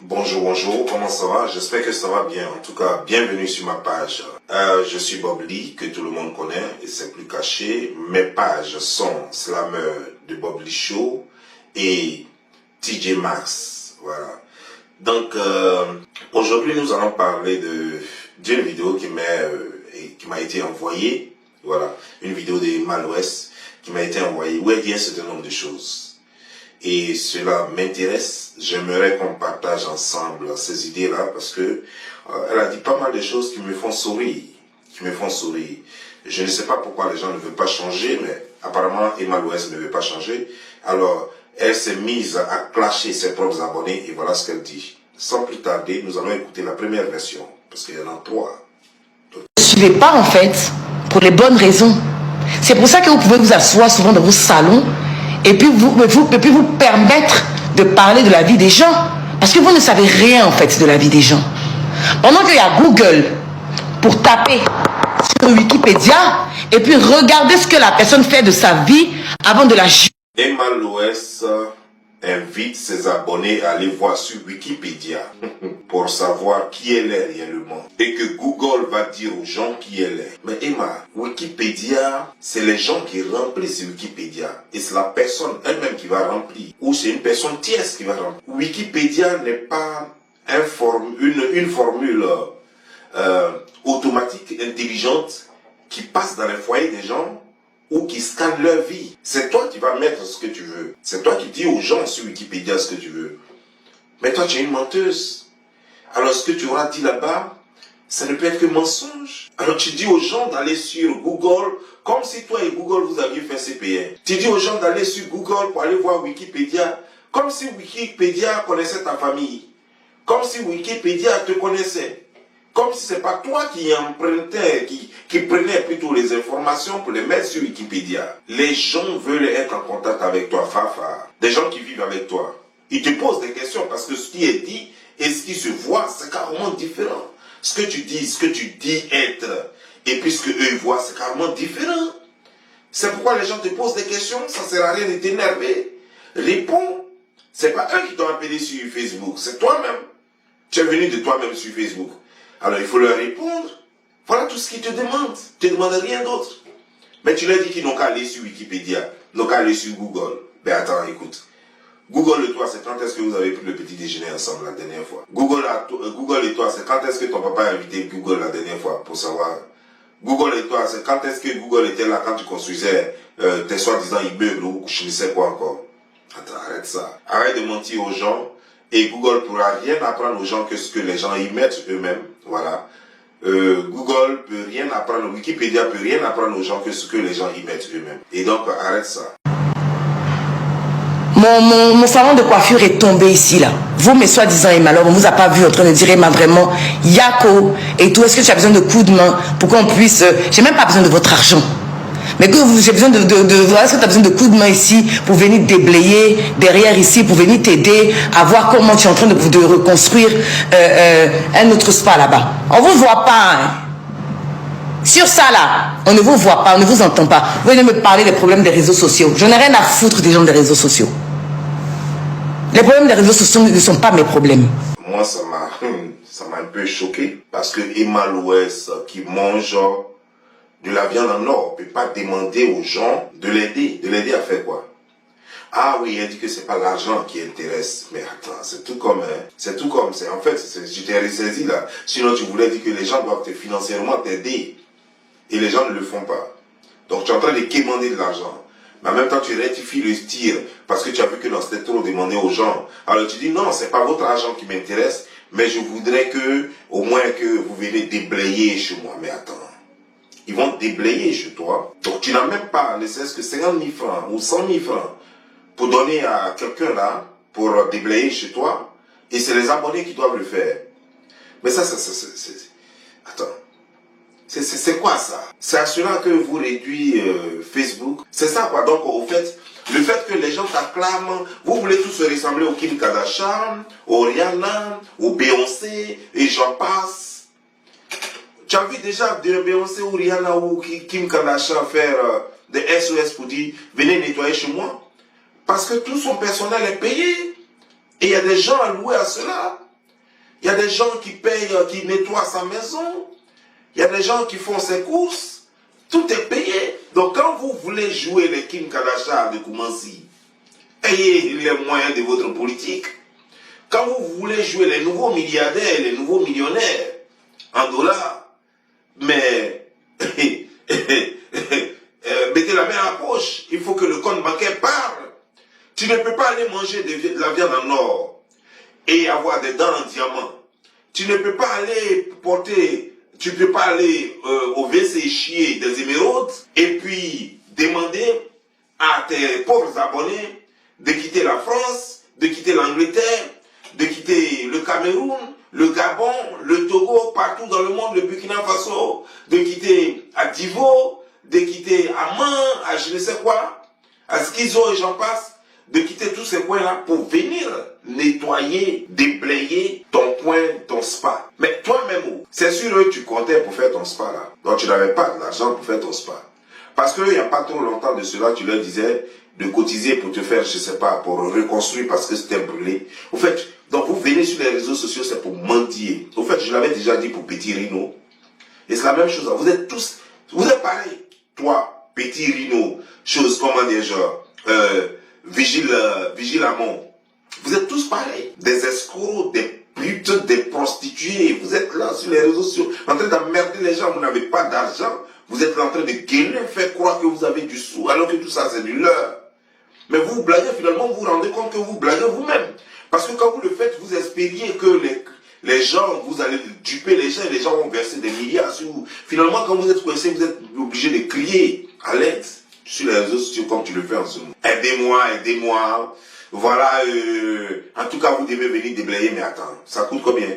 Bonjour, bonjour, comment ça va? J'espère que ça va bien. En tout cas, bienvenue sur ma page. Je suis Bob Lee, que tout le monde connaît, et c'est plus caché. Mes pages sont Slammer de Bob Lee Show et TJ Maxx. Voilà. Donc, aujourd'hui, nous allons parler d'une vidéo qui m'a été envoyée. Voilà. Une vidéo de Mal-Ouest qui m'a été envoyée, où elle dit un certain nombre de choses. Et cela m'intéresse. J'aimerais qu'on partage ensemble ces idées-là parce que elle a dit pas mal de choses qui me font sourire. Je ne sais pas pourquoi les gens ne veulent pas changer, mais apparemment Emma Louès ne veut pas changer. Alors, elle s'est mise à clasher ses propres abonnés et voilà ce qu'elle dit. Sans plus tarder, nous allons écouter la première version parce qu'il y en a 3. Ne suivez pas en fait pour les bonnes raisons. C'est pour ça que vous pouvez vous asseoir souvent dans vos salons et puis vous permettre de parler de la vie des gens. Parce que vous ne savez rien en fait de la vie des gens. Pendant qu'il y a Google pour taper sur Wikipédia et puis regarder ce que la personne fait de sa vie avant de la juger. Emma Louès invite ses abonnés à aller voir sur Wikipédia pour savoir qui elle est réellement. Et que Google va dire aux gens qui elle est. Mais Emma, Wikipédia, c'est les gens qui remplissent Wikipédia. Et c'est la personne elle-même qui va remplir. Ou c'est une personne tierce qui va remplir. Wikipédia n'est pas une formule automatique, intelligente, qui passe dans les foyers des gens ou qui scanne leur vie. C'est toi qui vas mettre ce que tu veux. C'est toi qui dis aux gens sur Wikipédia ce que tu veux. Mais toi, tu es une menteuse. Alors, ce que tu auras dit là-bas, ça ne peut être que mensonge. Alors, tu dis aux gens d'aller sur Google, comme si toi et Google, vous aviez fait CPN. Tu dis aux gens d'aller sur Google pour aller voir Wikipédia, comme si Wikipédia connaissait ta famille. Comme si Wikipédia te connaissait. Comme si c'est pas toi qui empruntais, qui prenais plutôt les informations pour les mettre sur Wikipédia. Les gens veulent être en contact avec toi, Fafa. Des gens qui vivent avec toi. Ils te posent des questions parce que ce qui est dit et ce qui se voit, c'est carrément différent. Ce que tu dis être, et puis ce que eux voient, c'est carrément différent. C'est pourquoi les gens te posent des questions, ça ne sert à rien de t'énerver. Réponds. C'est pas eux qui t'ont appelé sur Facebook, c'est toi-même. Tu es venu de toi-même sur Facebook. Alors il faut leur répondre. Voilà tout ce qu'ils te demandent. Ils ne te demandent rien d'autre. Mais tu leur dis qu'ils n'ont qu'à aller sur Wikipédia, n'ont qu'à aller sur Google. Mais attends, écoute. Google et toi, c'est quand est-ce que vous avez pris le petit déjeuner ensemble la dernière fois? Google et toi, c'est quand est-ce que ton papa a invité Google la dernière fois pour savoir? Google et toi, c'est quand est-ce que Google était là quand tu construisais tes soi-disant immeubles ou je ne sais quoi encore? Attends, arrête ça. Arrête de mentir aux gens. Et Google ne pourra rien apprendre aux gens que ce que les gens y mettent eux-mêmes. Voilà. Google peut rien apprendre, Wikipédia peut rien apprendre aux gens que ce que les gens y mettent eux-mêmes. Et donc, arrête ça. Mon salon de coiffure est tombé ici, là. Vous, mes soi-disant Emma, alors on ne vous a pas vu en train de dire Emma vraiment, Yako et tout. Est-ce que tu as besoin de coups de main pour qu'on puisse... j'ai même pas besoin de votre argent. Mais que j'ai besoin est-ce que tu as besoin de coups de main ici pour venir déblayer derrière ici, pour venir t'aider à voir comment tu es en train de reconstruire un autre spa là-bas. On ne vous voit pas, hein. Sur ça là, on ne vous voit pas, on ne vous entend pas. Vous venez me parler des problèmes des réseaux sociaux. Je n'ai rien à foutre des gens des réseaux sociaux. Les problèmes des réseaux sociaux ne sont pas mes problèmes. Moi, ça m'a un peu choqué parce que Emma Louès qui mange de la viande en or ne peut pas demander aux gens de l'aider. De l'aider à faire quoi? Ah oui, elle dit que c'est pas l'argent qui intéresse. Mais attends, c'est tout comme, en fait, je t'ai ressaisi là. Sinon, tu voulais dire que les gens doivent financièrement t'aider. Et les gens ne le font pas. Donc, tu es en train de quémander de l'argent. Mais en même temps, tu rectifies le tir parce que tu as vu que c'était trop demandé aux gens. Alors, tu dis non, c'est pas votre argent qui m'intéresse, mais je voudrais que, au moins que vous venez déblayer chez moi. Mais attends. Ils vont déblayer chez toi. Donc, tu n'as même pas, ne serait-ce que 50 000 francs ou 100 000 francs pour donner à quelqu'un là, pour déblayer chez toi. Et c'est les abonnés qui doivent le faire. Mais ça, attends. C'est quoi ça? C'est à cela que vous réduisez Facebook. C'est ça quoi. Donc, au fait, le fait que les gens t'acclament, vous voulez tous se ressembler au Kim Kardashian, au Rihanna, au Beyoncé, et j'en passe. Tu as vu déjà de Beyoncé ou Rihanna ou Kim Kardashian faire des SOS pour dire venez nettoyer chez moi? Parce que tout son personnel est payé. Et il y a des gens alloués à cela. Il y a des gens qui payent, qui nettoient sa maison. Il y a des gens qui font ses courses. Tout est payé. Donc quand vous voulez jouer les Kim Kardashian de Koumansi, ayez les moyens de votre politique. Quand vous voulez jouer les nouveaux milliardaires, les nouveaux millionnaires en dollars, mais mettez la main à la poche. Il faut que le compte bancaire parle. Tu ne peux pas aller manger de la viande en or et avoir des dents en diamant. Tu ne peux pas aller porter, tu ne peux pas aller au WC chier des émeraudes et puis demander à tes pauvres abonnés de quitter la France, de quitter l'Angleterre, de quitter le Cameroun, le Gabon, le Togo, partout dans le monde, le Burkina Faso, de quitter Adivo, de quitter Amman, à je ne sais quoi, à Schizo et j'en passe, de quitter tous ces coins-là pour venir nettoyer, déblayer ton coin, ton spa. Mais toi-même, c'est sûr que tu comptais pour faire ton spa là. Donc tu n'avais pas d'argent pour faire ton spa. Parce qu'il n'y a pas trop longtemps de cela, tu leur disais de cotiser pour te faire, je ne sais pas, pour reconstruire parce que c'était brûlé. Au fait, donc vous venez sur les réseaux sociaux, c'est pour mentir. Au fait, je l'avais déjà dit pour Petit Rino. Et c'est la même chose. Vous êtes tous, vous êtes pareil. Toi, Petit Rino, chose, comment dire, genre, Vigile Amon. Vous êtes tous pareils. Des escrocs, des putes, des prostituées. Vous êtes là sur les réseaux sociaux, en train d'emmerder les gens. Vous n'avez pas d'argent. Vous êtes en train de gueuler, faire croire que vous avez du sou, alors que tout ça c'est du leurre. Mais vous blaguez, finalement, vous vous rendez compte que vous blaguez vous-même. Parce que quand vous le faites, vous espériez que les gens, vous allez duper les gens et les gens vont verser des milliards sur vous. Finalement, quand vous êtes coincé, vous êtes obligé de crier à l'aide sur les réseaux sociaux comme tu le fais en ce moment. Aidez-moi, aidez-moi. Voilà, en tout cas, vous devez venir déblayer, mais attends, ça coûte combien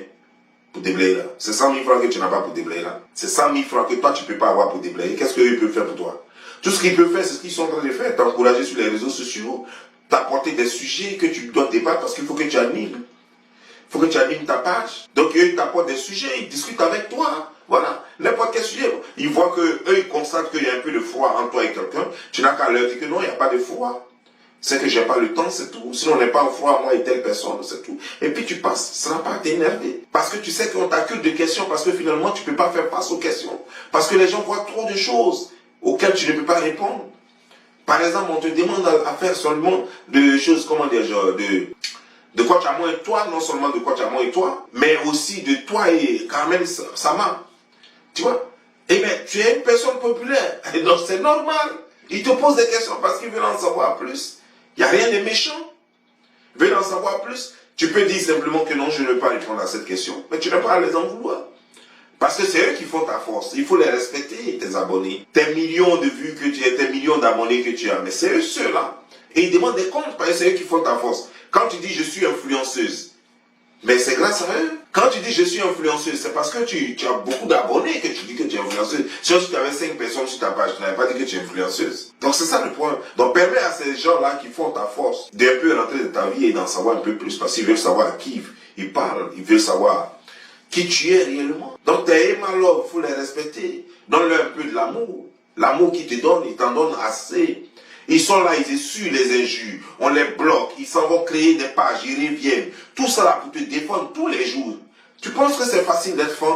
pour déblayer là? C'est 100 000 francs que tu n'as pas pour déblayer là. C'est 100 000 francs que toi, tu ne peux pas avoir pour déblayer. Qu'est-ce qu'ils peuvent faire pour toi? Tout ce qu'ils peuvent faire, c'est ce qu'ils sont en train de faire. T'encourager sur les réseaux sociaux, t'apporter des sujets que tu dois débattre parce qu'il faut que tu animes. Il faut que tu animes ta page. Donc, eux, ils t'apportent des sujets, ils discutent avec toi. Voilà, n'importe quel sujet. Ils voient que eux, ils constatent qu'il y a un peu de froid entre toi et quelqu'un. Tu n'as qu'à leur dire que non, il n'y a pas de froid. C'est que j'ai pas le temps, c'est tout. Sinon, on n'est pas en froid, moi et telle personne, c'est tout. Et puis, tu passes. Ça n'a pas à t'énerver. Parce que tu sais qu'on t'accuse de questions, parce que finalement, tu ne peux pas faire face aux questions. Parce que les gens voient trop de choses auxquelles tu ne peux pas répondre. Par exemple, on te demande à faire seulement de choses, comment dire, genre, de Kwachamo et toi, non seulement de Kwachamo et toi, mais aussi de toi et Carmen Sama. Tu vois? Eh bien, tu es une personne populaire. Et donc, c'est normal. Ils te posent des questions parce qu'ils veulent en savoir plus. Il n'y a rien de méchant. Ils veulent en savoir plus. Tu peux dire simplement que non, je ne veux pas répondre à cette question. Mais tu n'as pas à les en vouloir. Parce que c'est eux qui font ta force. Il faut les respecter, tes abonnés. Tes millions de vues que tu as, tes millions d'abonnés que tu as. Mais c'est eux ceux-là. Et ils demandent des comptes parce que c'est eux qui font ta force. Quand tu dis je suis influenceuse, mais c'est grâce à eux. Quand tu dis je suis influenceuse, c'est parce que tu as beaucoup d'abonnés que tu dis que tu es influenceuse. Si tu avais 5 personnes sur ta page, tu n'avais pas dit que tu es influenceuse. Donc c'est ça le point. Donc permets à ces gens-là qui font ta force d'un peu rentrer dans ta vie et d'en savoir un peu plus. Parce qu'ils veulent savoir à qui ils parlent. Ils veulent savoir qui tu es réellement. Donc tes émalos, il faut les respecter. Donne-leur un peu de l'amour. L'amour qu'ils te donnent, ils t'en donnent assez. Ils sont là, ils essuient les injures, on les bloque, ils s'en vont créer des pages, ils reviennent. Tout ça là pour te défendre tous les jours. Tu penses que c'est facile d'être fan?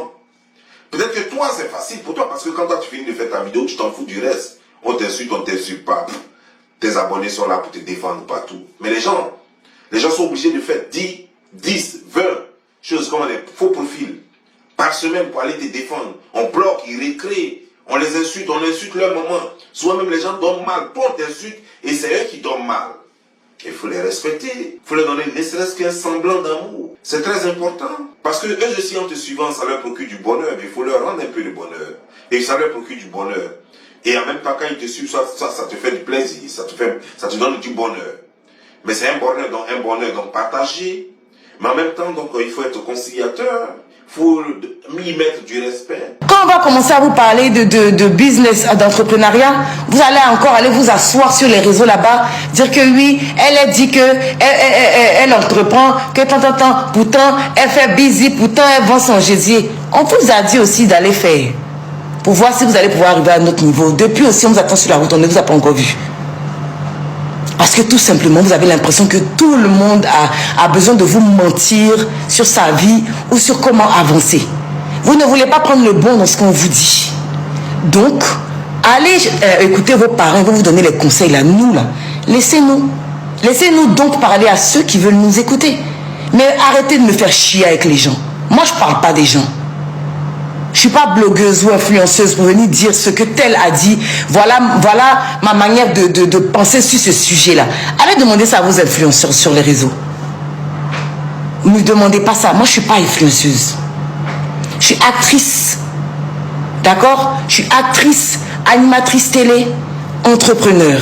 Peut-être que toi c'est facile pour toi parce que quand toi tu finis de faire ta vidéo, tu t'en fous du reste. On t'insulte pas. Tes abonnés sont là pour te défendre partout. Mais les gens sont obligés de faire 10, 20 choses comme les faux profils par semaine pour aller te défendre. On bloque, ils recréent. On les insulte, on insulte leur maman. Souvent même les gens dorment mal. Toi on t'insulte et c'est eux qui dorment mal. Il faut les respecter. Il faut leur donner ne serait-ce qu'un semblant d'amour. C'est très important. Parce que eux aussi en te suivant, ça leur procure du bonheur. Mais il faut leur rendre un peu de bonheur. Et ça leur procure du bonheur. Et en même temps quand ils te suivent, ça te fait du plaisir. Ça te donne du bonheur. Mais c'est un bonheur donc partagé. Mais en même temps, donc, il faut être conciliateur. Il faut y mettre du respect. Quand on va commencer à vous parler de business, d'entrepreneuriat, vous allez encore aller vous asseoir sur les réseaux là-bas, dire que oui, elle a dit que elle entreprend, que tant, pourtant elle fait busy, pourtant elle vend son gésier. On vous a dit aussi d'aller faire, pour voir si vous allez pouvoir arriver à notre niveau. Depuis aussi, on vous attend sur la route, on ne vous a pas encore vu. Parce que tout simplement, vous avez l'impression que tout le monde a besoin de vous mentir sur sa vie ou sur comment avancer. Vous ne voulez pas prendre le bon dans ce qu'on vous dit. Donc, allez écouter vos parents, ils vont vous donner les conseils là. Nous là, laissez-nous. Laissez-nous donc parler à ceux qui veulent nous écouter. Mais arrêtez de me faire chier avec les gens. Moi, je ne parle pas des gens. Je ne suis pas blogueuse ou influenceuse pour venir dire ce que tel a dit. Voilà ma manière de penser sur ce sujet-là. Allez demander ça à vos influenceurs sur les réseaux. Ne me demandez pas ça. Moi, je ne suis pas influenceuse. Je suis actrice. D'accord? Je suis actrice, animatrice télé, entrepreneur.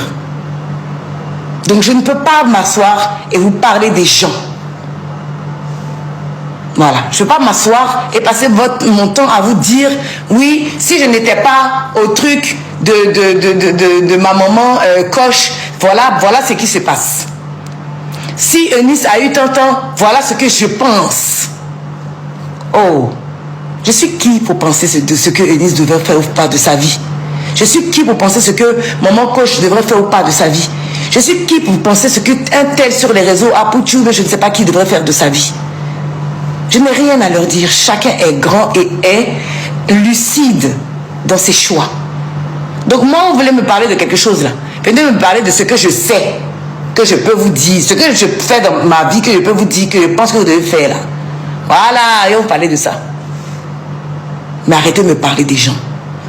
Donc, je ne peux pas m'asseoir et vous parler des gens. Voilà, je ne vais pas m'asseoir et passer mon temps à vous dire, oui, si je n'étais pas au truc de ma maman Coche, voilà ce qui se passe. Si Eunice a eu tant de temps, voilà ce que je pense. Oh, je suis qui pour penser de ce que Eunice devrait faire ou pas de sa vie? Je suis qui pour penser ce que maman Coche devrait faire ou pas de sa vie? Je suis qui pour penser ce qu'un tel sur les réseaux, Apoutou, je ne sais pas qui devrait faire de sa vie? Je n'ai rien à leur dire. Chacun est grand et est lucide dans ses choix. Donc moi, vous voulez me parler de quelque chose là. Venez me parler de ce que je sais, que je peux vous dire, ce que je fais dans ma vie, que je peux vous dire, que je pense que vous devez faire là. Voilà, et on parlait de ça. Mais arrêtez de me parler des gens.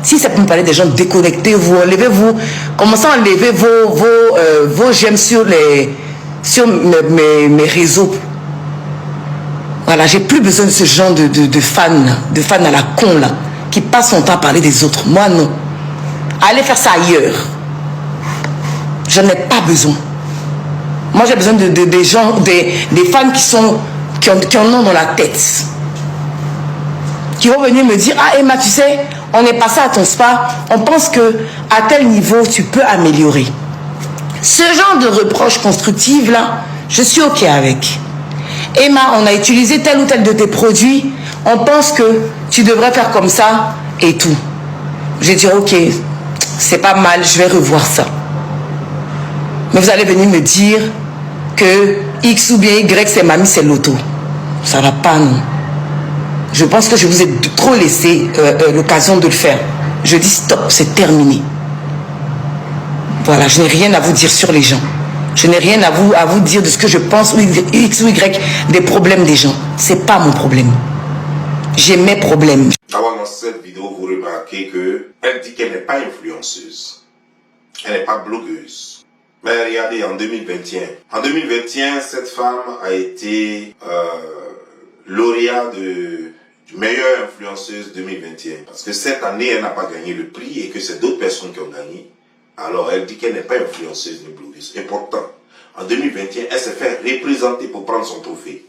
Si ça peut me parler des gens, déconnectez-vous, enlevez-vous, commencez à enlever vos j'aime sur mes réseaux. Voilà, j'ai plus besoin de ce genre de fans à la con là, qui passent son temps à parler des autres. Moi non. Allez faire ça ailleurs. Je n'ai pas besoin. Moi j'ai besoin des gens, des fans qui en ont dans la tête. Qui vont venir me dire, ah Emma, tu sais, on est passé à ton spa, on pense que à tel niveau tu peux améliorer. Ce genre de reproches constructives là, je suis ok avec. Emma, on a utilisé tel ou tel de tes produits, on pense que tu devrais faire comme ça et tout. Je vais dire, ok, c'est pas mal, je vais revoir ça. Mais vous allez venir me dire que X ou bien Y, c'est mamie, c'est l'auto. Ça va pas, non. Je pense que je vous ai trop laissé l'occasion de le faire. Je dis stop, c'est terminé. Voilà, je n'ai rien à vous dire sur les gens. Je n'ai rien à vous dire de ce que je pense, ou X ou Y, des problèmes des gens. C'est pas mon problème. J'ai mes problèmes. D'abord, dans cette vidéo, vous remarquez qu'elle dit qu'elle n'est pas influenceuse. Elle n'est pas blogueuse. Mais regardez, en 2021. En 2021, cette femme a été lauréate du meilleure influenceuse 2021. Parce que cette année, elle n'a pas gagné le prix et que c'est d'autres personnes qui ont gagné. Alors, elle dit qu'elle n'est pas influenceuse ni blogueuse. Et pourtant, en 2021, elle s'est fait représenter pour prendre son trophée.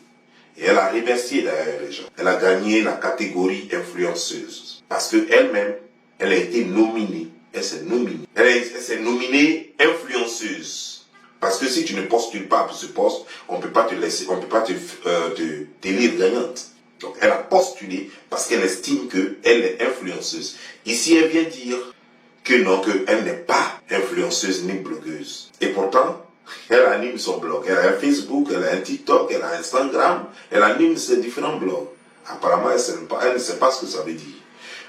Et elle a remercié d'ailleurs les gens. Elle a gagné la catégorie influenceuse. Parce qu'elle-même, elle a été nominée. Elle s'est nominée. Elle s'est nominée influenceuse. Parce que si tu ne postules pas pour ce poste, on ne peut pas te laisser, on ne peut pas te élire gagnante. Donc, elle a postulé parce qu'elle estime qu'elle est influenceuse. Ici, elle vient dire que non, qu'elle n'est pas influenceuse ni blogueuse. Et pourtant, elle anime son blog. Elle a un Facebook, elle a un TikTok, elle a Instagram, elle anime ses différents blogs. Apparemment, elle ne sait pas ce que ça veut dire.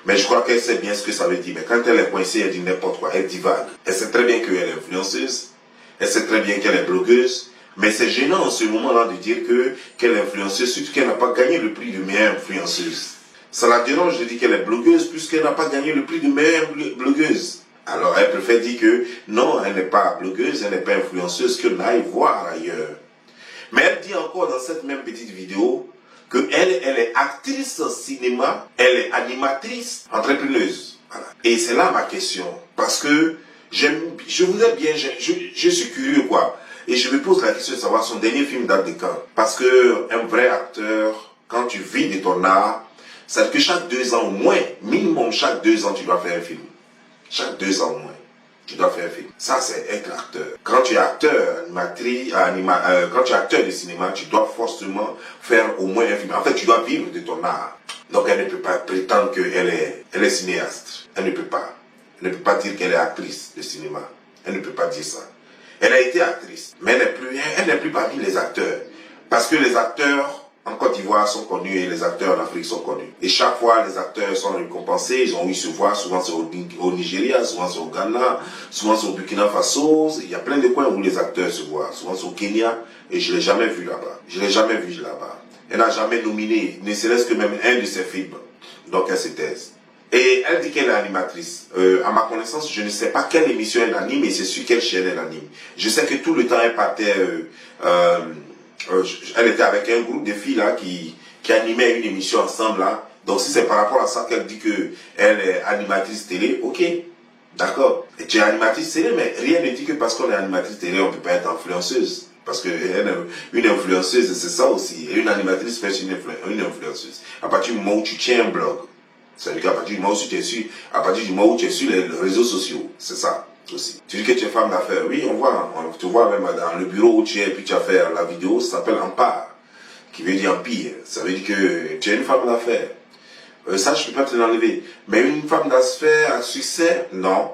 Mais je crois qu'elle sait bien ce que ça veut dire. Mais quand elle est coincée, elle dit n'importe quoi, elle divague. Elle sait très bien qu'elle est influenceuse, elle sait très bien qu'elle est blogueuse, mais c'est gênant en ce moment-là de dire qu'elle est influenceuse, surtout qu'elle n'a pas gagné le prix de meilleure influenceuse. Ça la dérange de dire qu'elle est blogueuse puisqu'elle n'a pas gagné le prix de meilleure blogueuse. Alors elle préfère dire que non, elle n'est pas blogueuse, elle n'est pas influenceuse, qu'elle n'aille voir ailleurs. Mais elle dit encore dans cette même petite vidéo qu'elle est actrice au cinéma, elle est animatrice, entrepreneuse. Voilà. Et c'est là ma question. Parce que je vous aime bien, je suis curieux quoi. Et je me pose la question de savoir son dernier film date de quand. Parce que un vrai acteur, quand tu vis de ton art, c'est que chaque 2 ans au moins, minimum chaque 2 ans, tu dois faire un film. Chaque 2 ans au moins, tu dois faire un film. Ça, c'est être acteur. Quand tu es acteur, quand tu es acteur de cinéma, tu dois forcément faire au moins un film. En fait, tu dois vivre de ton art. Donc, elle ne peut pas prétendre qu'elle est cinéaste. Elle ne peut pas. Elle ne peut pas dire qu'elle est actrice de cinéma. Elle ne peut pas dire ça. Elle a été actrice, mais elle n'est plus parmi les acteurs. Parce que les acteurs en Côte d'Ivoire sont connus et les acteurs en Afrique sont connus. Et chaque fois, les acteurs sont récompensés, ils ont eu se voir, souvent c'est au Nigeria, souvent c'est au Ghana, souvent c'est au Burkina Faso. Il y a plein de coins où les acteurs se voient, souvent c'est au Kenya, et je ne l'ai jamais vu là-bas. Je ne l'ai jamais vu là-bas. Elle n'a jamais nominé, ne serait-ce que même un de ses films. Donc elle se taise. Et elle dit qu'elle est animatrice. À ma connaissance, je ne sais pas quelle émission elle anime et c'est sur quelle chaîne elle anime. Je sais que tout le temps elle partait... elle était avec un groupe de filles là qui animaient une émission ensemble là. Donc si c'est par rapport à ça qu'elle dit qu'elle est animatrice télé, ok, d'accord. Et tu es animatrice télé, mais rien ne dit que parce qu'on est animatrice télé, on ne peut pas être influenceuse. Parce que une influenceuse, c'est ça aussi. Et une animatrice fait une influenceuse. À partir du moment où tu tiens un blog, c'est-à-dire qu'à partir du moment où tu es sur, tu es sur les réseaux sociaux, c'est ça aussi. Tu dis que tu es femme d'affaires, oui, on te voit même dans le bureau où tu es, et puis tu as fait la vidéo, ça s'appelle Empire, qui veut dire empire. Ça veut dire que tu es une femme d'affaires. Ça, je ne peux pas te l'enlever. Mais une femme d'affaires à succès, non.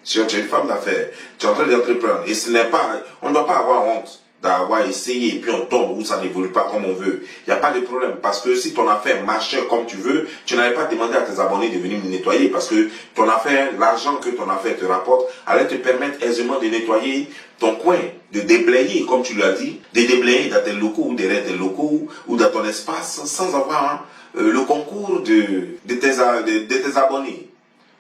Si tu es une femme d'affaires, tu es en train d'entreprendre. Et ce n'est pas, on ne doit pas avoir honte d'avoir essayé et puis on tombe ou ça n'évolue pas comme on veut. Il n'y a pas de problème. Parce que si ton affaire marchait comme tu veux, tu n'allais pas demander à tes abonnés de venir nettoyer. Parce que ton affaire, l'argent que ton affaire te rapporte, allait te permettre aisément de nettoyer ton coin, de déblayer, comme tu l'as dit, de déblayer dans tes locaux ou derrière tes locaux ou dans ton espace sans avoir le concours de tes abonnés.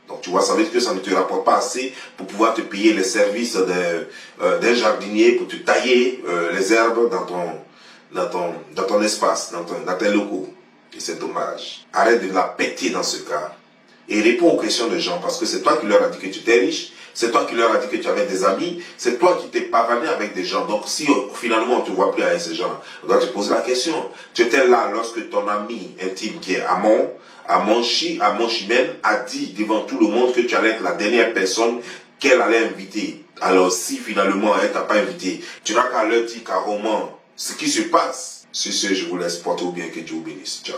Donc tu vois, ça veut dire que ça ne te rapporte pas assez pour pouvoir te payer les services d'un jardinier pour te tailler les herbes dans ton espace, dans tes locaux. Et c'est dommage. Arrête de la péter dans ce cas. Et réponds aux questions des gens parce que c'est toi qui leur as dit que tu étais riche, c'est toi qui leur as dit que tu avais des amis, c'est toi qui t'es pavané avec des gens. Donc si finalement on ne te voit plus avec ces gens, on doit te poser la question. Tu étais là lorsque ton ami intime qui est Amon Chimène a dit devant tout le monde que tu allais être la dernière personne qu'elle allait inviter. Alors si finalement elle t'a pas invité, tu n'as qu'à leur dire carrément ce qui se passe. Sur ce, je vous laisse porter au bien, que Dieu vous bénisse. Ciao.